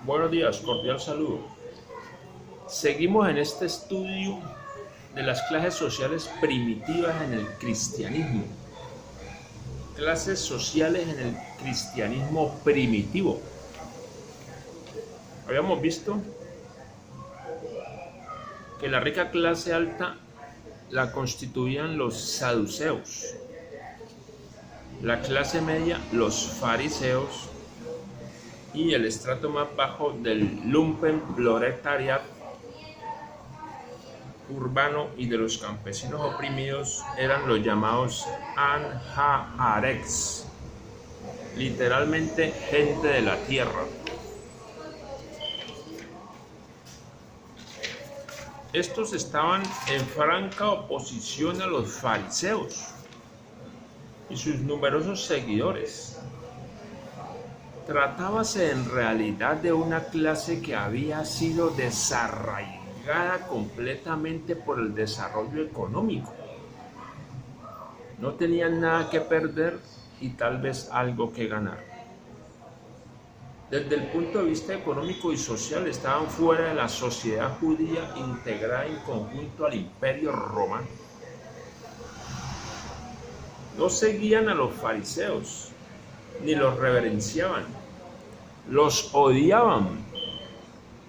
Buenos días, cordial saludo. Seguimos en este estudio de las clases sociales primitivas en el cristianismo. Clases sociales en el cristianismo primitivo. Habíamos visto que la rica clase alta la constituían los saduceos, la clase media los fariseos y el estrato más bajo del lumpenproletariat urbano y de los campesinos oprimidos eran los llamados anhaarecs, literalmente gente de la tierra. Estos estaban en franca oposición a los fariseos y sus numerosos seguidores. Tratábase en realidad de una clase que había sido desarraigada completamente por el desarrollo económico. No tenían nada que perder y tal vez algo que ganar. Desde el punto de vista económico y social estaban fuera de la sociedad judía integrada en conjunto al Imperio Romano. No seguían a los fariseos, ni los reverenciaban, los odiaban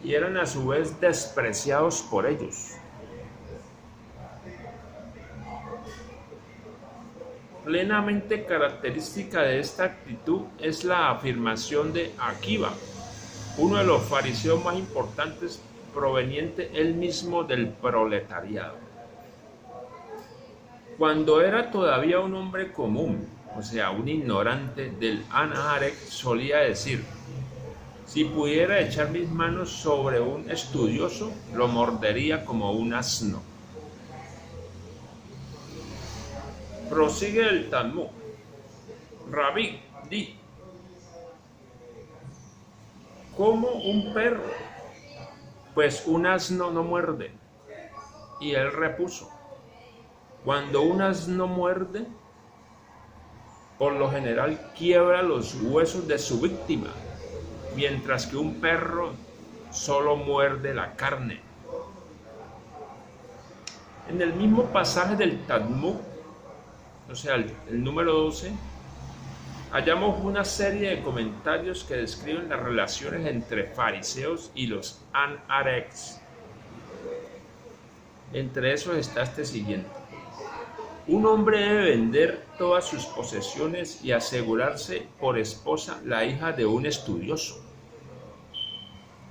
y eran a su vez despreciados por ellos. Plenamente característica de esta actitud es la afirmación de Akiva, uno de los fariseos más importantes, proveniente él mismo del proletariado. Cuando era todavía un hombre común, o sea, un ignorante del Anharek, solía decir: si pudiera echar mis manos sobre un estudioso, lo mordería como un asno. Prosigue el Talmud. Rabí, di, como un perro, pues un asno no muerde. Y él repuso: cuando un asno muerde, por lo general quiebra los huesos de su víctima, mientras que un perro solo muerde la carne. En el mismo pasaje del Talmud, o sea, el número 12, hallamos una serie de comentarios que describen las relaciones entre fariseos y los anharecs. Entre esos está este siguiente: un hombre debe vender todas sus posesiones y asegurarse por esposa la hija de un estudioso.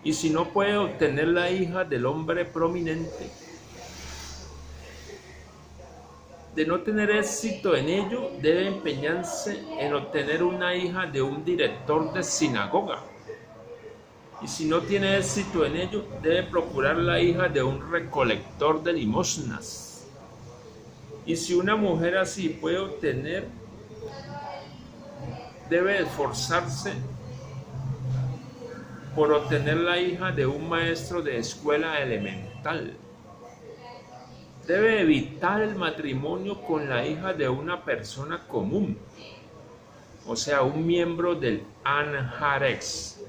Y si no puede obtener la hija del hombre prominente, de no tener éxito en ello, debe empeñarse en obtener una hija de un director de sinagoga. Y si no tiene éxito en ello, debe procurar la hija de un recolector de limosnas. Y si una mujer así puede obtener, debe esforzarse por obtener la hija de un maestro de escuela elemental. Debe evitar el matrimonio con la hija de una persona común, o sea, un miembro del Anharex,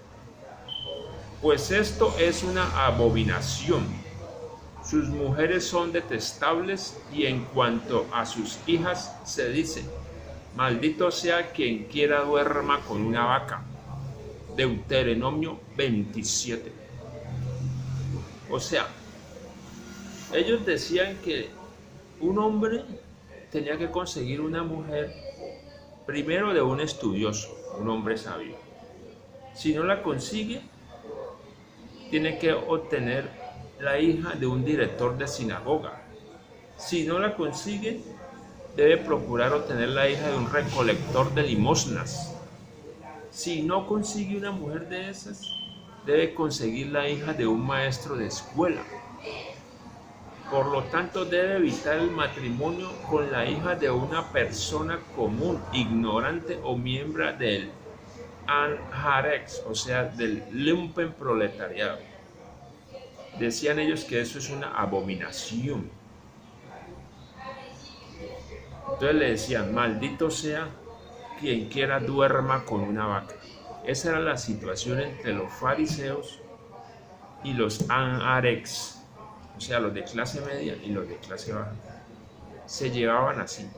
pues esto es una abominación. Sus mujeres son detestables y en cuanto a sus hijas se dice: maldito sea quien quiera duerma con una vaca. Deuteronomio 27. O sea, ellos decían que un hombre tenía que conseguir una mujer primero de un estudioso, un hombre sabio. Si no la consigue, tiene que obtener la hija de un director de sinagoga. Si no la consigue, debe procurar obtener la hija de un recolector de limosnas. Si no consigue una mujer de esas, debe conseguir la hija de un maestro de escuela. Por lo tanto, debe evitar el matrimonio con la hija de una persona común, ignorante o miembro del Anharex, o sea, del lumpenproletariado. Decían ellos que eso es una abominación. Entonces le decían: maldito sea quien quiera duerma con una vaca. Esa era la situación entre los fariseos y los anharex, o sea, los de clase media y los de clase baja. Se llevaban así.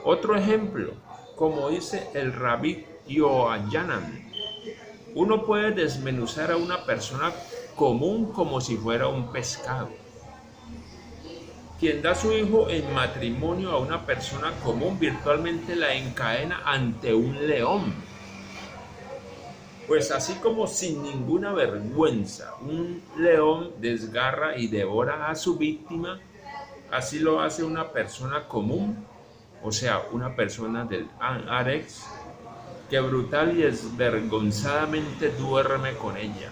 Otro ejemplo, como dice el Rabí Yohanan, uno puede desmenuzar a una persona común como si fuera un pescado. Quien da su hijo en matrimonio a una persona común virtualmente la encadena ante un león. Pues así como sin ninguna vergüenza un león desgarra y devora a su víctima, así lo hace una persona común, o sea, una persona del Anharex, que brutal y desvergonzadamente duerme con ella.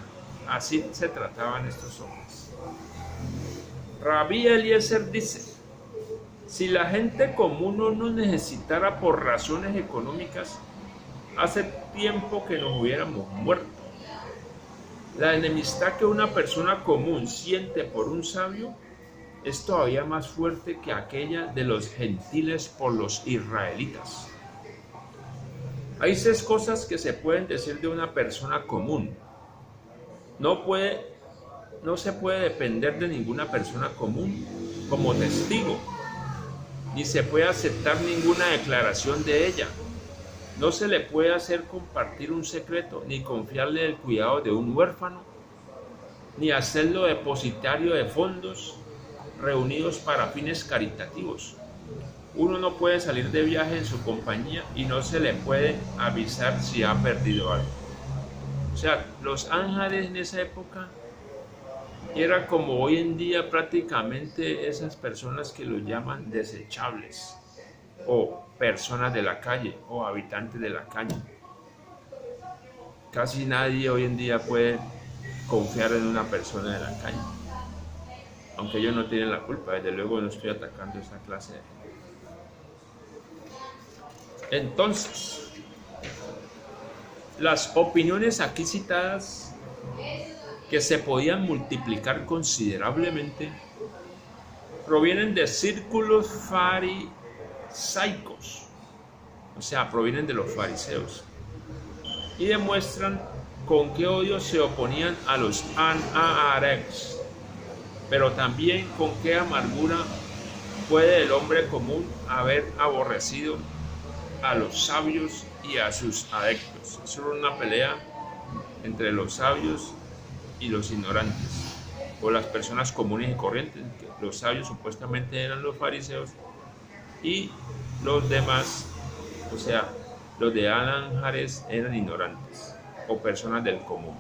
Así se trataban estos hombres. Rabí Eliezer dice: si la gente común no nos necesitara por razones económicas, hace tiempo que nos hubiéramos muerto. La enemistad que una persona común siente por un sabio es todavía más fuerte que aquella de los gentiles por los israelitas. Hay 6 cosas que se pueden decir de una persona común. No se puede depender de ninguna persona común como testigo, ni se puede aceptar ninguna declaración de ella. No se le puede hacer compartir un secreto, ni confiarle el cuidado de un huérfano, ni hacerlo depositario de fondos reunidos para fines caritativos. Uno no puede salir de viaje en su compañía y no se le puede avisar si ha perdido algo. O sea, los ángeles en esa época eran como hoy en día prácticamente esas personas que los llaman desechables, o personas de la calle, o habitantes de la calle. Casi nadie hoy en día puede confiar en una persona de la calle, aunque ellos no tienen la culpa. Desde luego no estoy atacando esa clase de gente. Entonces, las opiniones aquí citadas, que se podían multiplicar considerablemente, provienen de círculos farisaicos, o sea, provienen de los fariseos, y demuestran con qué odio se oponían a los anharex, pero también con qué amargura puede el hombre común haber aborrecido a los sabios y a sus adeptos. Es solo una pelea entre los sabios y los ignorantes, o las personas comunes y corrientes. Los sabios supuestamente eran los fariseos y los demás, o sea, los de Anhares, eran ignorantes o personas del común.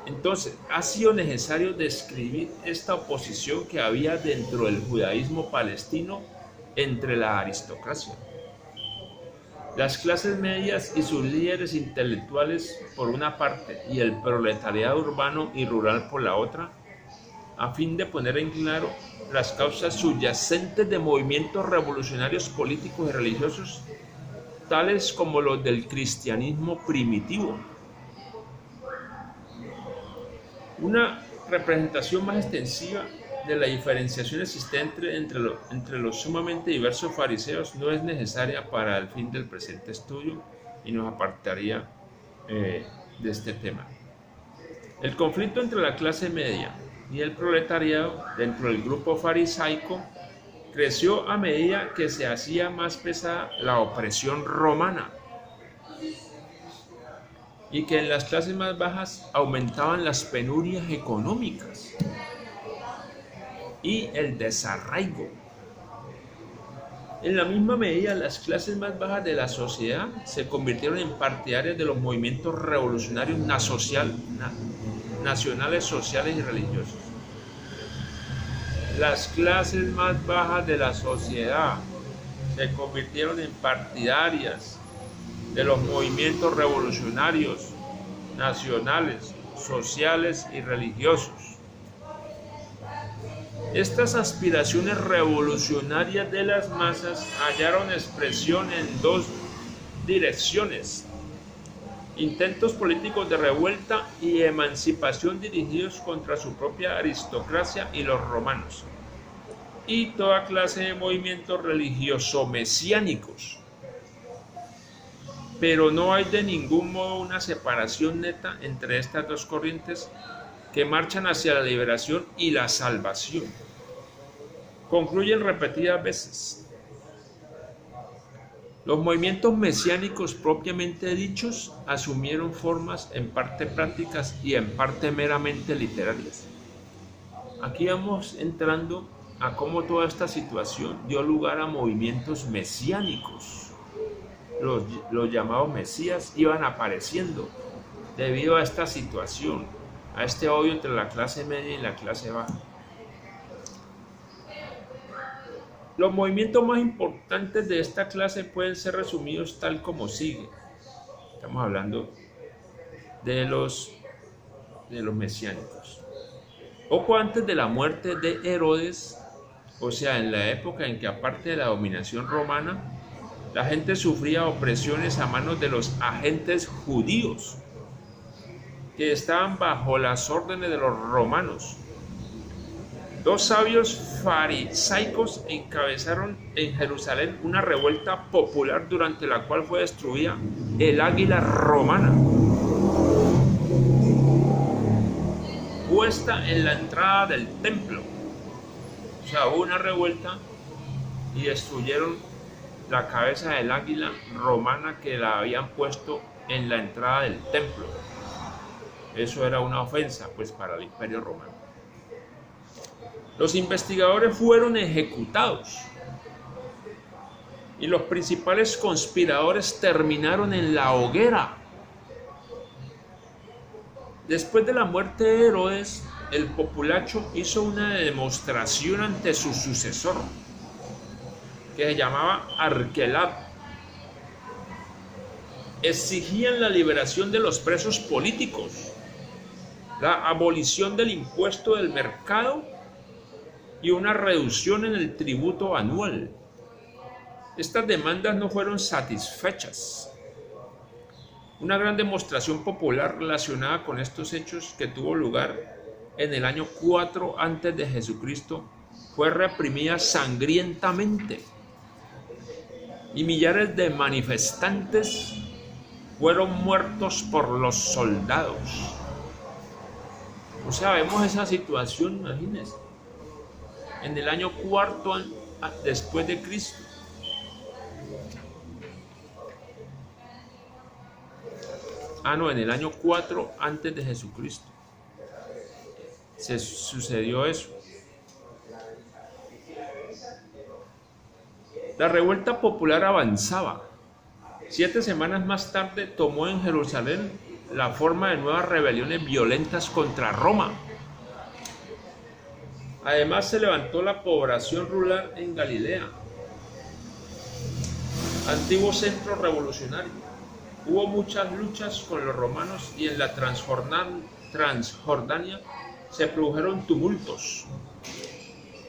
Entonces, ha sido necesario describir esta oposición que había dentro del judaísmo palestino entre la aristocracia, las clases medias y sus líderes intelectuales por una parte y el proletariado urbano y rural por la otra, a fin de poner en claro las causas subyacentes de movimientos revolucionarios políticos y religiosos, tales como los del cristianismo primitivo. Una representación más extensiva de la diferenciación existente entre los sumamente diversos fariseos no es necesaria para el fin del presente estudio y nos apartaría de este tema. El conflicto entre la clase media y el proletariado dentro del grupo farisaico creció a medida que se hacía más pesada la opresión romana, y que en las clases más bajas aumentaban las penurias económicas y el desarraigo. En la misma medida, las clases más bajas de la sociedad se convirtieron en partidarias de los movimientos revolucionarios nacionales, sociales y religiosos. Las clases más bajas de la sociedad se convirtieron en partidarias de los movimientos revolucionarios nacionales, sociales y religiosos. Estas aspiraciones revolucionarias de las masas hallaron expresión en 2 direcciones: intentos políticos de revuelta y emancipación dirigidos contra su propia aristocracia y los romanos. y toda clase de movimientos religioso-mesiánicos. Pero no hay de ningún modo una separación neta entre estas dos corrientes que marchan hacia la liberación y la salvación. Concluyen repetidas veces. Los movimientos mesiánicos propiamente dichos asumieron formas en parte prácticas y en parte meramente literarias. Aquí vamos entrando a cómo toda esta situación dio lugar a movimientos mesiánicos. Los llamados mesías iban apareciendo debido a esta situación, a este odio entre la clase media y la clase baja. Los movimientos más importantes de esta clase pueden ser resumidos tal como sigue. Estamos hablando de los mesiánicos. Poco antes de la muerte de Herodes, o sea, en la época en que aparte de la dominación romana, la gente sufría opresiones a manos de los agentes judíos, que estaban bajo las órdenes de los romanos. Dos sabios farisaicos encabezaron en Jerusalén una revuelta popular durante la cual fue destruida el águila romana, puesta en la entrada del templo. O sea, hubo una revuelta y destruyeron la cabeza del águila romana que la habían puesto en la entrada del templo. Eso era una ofensa, pues, para el Imperio Romano. Los investigadores fueron ejecutados y los principales conspiradores terminaron en la hoguera. Después de la muerte de Herodes, el populacho hizo una demostración ante su sucesor, que se llamaba Arquelao. Exigían la liberación de los presos políticos, la abolición del impuesto del mercado y una reducción en el tributo anual. Estas demandas no fueron satisfechas. Una gran demostración popular relacionada con estos hechos que tuvo lugar en el año 4 antes de Jesucristo fue reprimida sangrientamente y millares de manifestantes fueron muertos por los soldados. O sea, vemos esa situación, imagínense, en el año 4 después de Cristo. En el año 4 antes de Jesucristo se sucedió eso. La revuelta popular avanzaba. 7 semanas más tarde tomó en Jerusalén la forma de nuevas rebeliones violentas contra Roma. Además se levantó la población rural en Galilea, antiguo centro revolucionario. Hubo muchas luchas con los romanos y en la Transjordania se produjeron tumultos.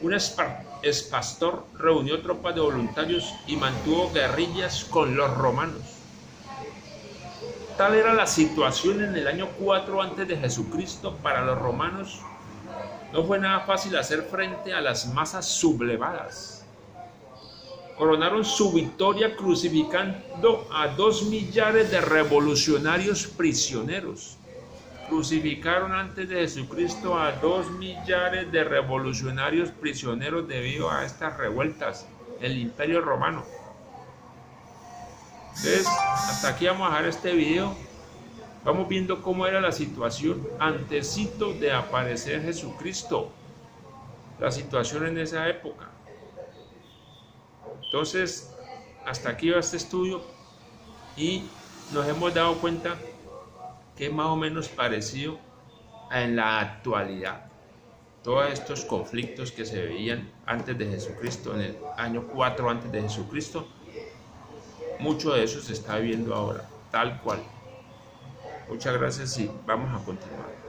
Un expastor reunió tropas de voluntarios y mantuvo guerrillas con los romanos. Tal era la situación en el año 4 antes de Jesucristo para los romanos. No fue nada fácil hacer frente a las masas sublevadas. Coronaron su victoria crucificando a 2 millares de revolucionarios prisioneros. Crucificaron antes de Jesucristo a 2 millares de revolucionarios prisioneros debido a estas revueltas, el Imperio Romano. Entonces, hasta aquí vamos a dejar este video. Vamos viendo cómo era la situación antesito de aparecer Jesucristo, la situación en esa época. Entonces, hasta aquí va este estudio y nos hemos dado cuenta que es más o menos parecido en la actualidad. Todos estos conflictos que se veían antes de Jesucristo, en el año 4 antes de Jesucristo, mucho de eso se está viendo ahora, tal cual. Muchas gracias y vamos a continuar.